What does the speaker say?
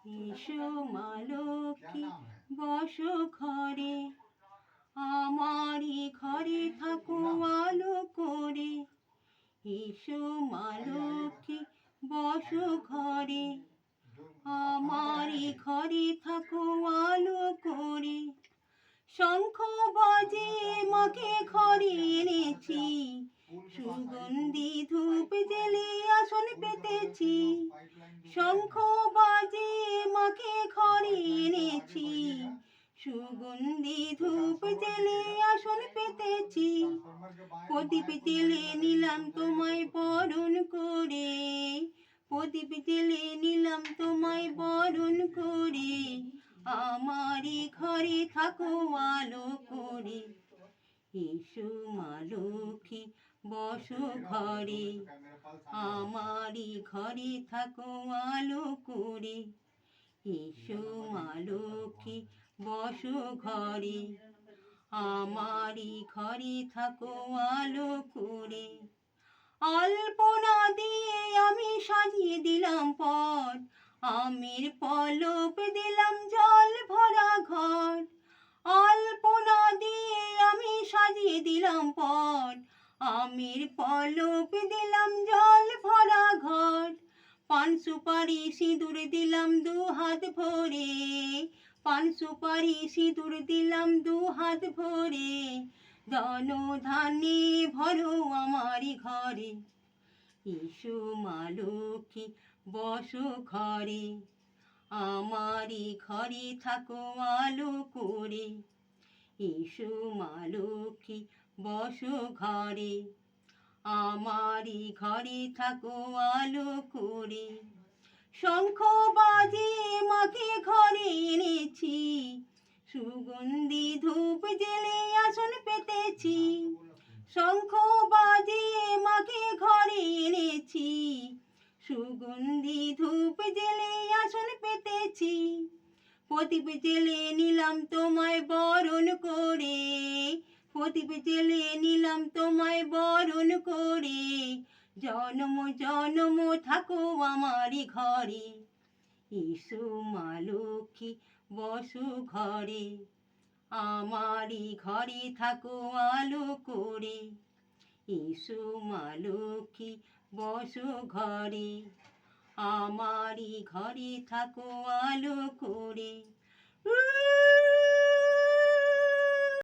এসো মা লক্ষ্মী বসো ঘরে, আমারই ঘরে থাকো আলো করে। এসো মা লক্ষ্মী বসো ঘরে, আমারই ঘরে থাকো আলো করে। শঙ্খ বাজে মাকে ঘরে এনেছি, সুগন্ধি ধূপ জেলে আসন পেতেছি। শঙ্খ বাজে মাকে ঘরে এনেছি, সুগন্ধি ধূপ জেলে আসন পেতেছি। প্রদীপ জেলে নিলাম তোমায় বরণ করে, প্রদীপ জেলে নিলাম তোমায় বরণ করে। আমারই ঘরে থাকো আলো করে। এসো মা লক্ষ্মী বসো ঘরে, আমারই ঘরে থাকো আলো করে। এসো মা লক্ষ্মী বসো ঘরে, আমারই ঘরে থাকো আলো করে। আলপনা দিয়ে আমি সাজিয়ে দিলাম পট, আমের পলক দিলাম জল ভরা ঘট। আলপনা দিয়ে আমি সাজিয়ে দিলাম পট, আমের পলক দিলাম জল ভরা ঘট। পান সুপারি সিঁদুর দিলাম দু হাত ভরে, পান সুপারি সিঁদুর দিলাম দু হাত ভরে। ধন ধানে ভরো আমারই ঘরে। এসো মা লক্ষ্মী বসো ঘরে, আমারই ঘরে থাকো আলো করে। এসো মা লক্ষ্মী বসো ঘরে, আমারই ঘরে থাকো আলো করে। শঙ্খ বাজে মাকে ঘরে এনেছি, সুগন্ধি ধূপ জেলে আসন পেতেছি। শঙ্খ বাজে মাকে ঘরে এনেছি, সুগন্ধি ধূপ জেলে আসন পেতেছি। প্রদীপ জেলে নিলাম তোমায় বরণ করে, প্রদীপ জেলে নিলাম তোমায় বরণ করে। জনম জনম থাকো আমারই ঘরে। এসো মা লক্ষ্মী বসো ঘরে, আমারই ঘরে থাকো আলো করে। এসো মা লক্ষ্মী বসো ঘরে, আমারই ঘরে থাকো আলো করে।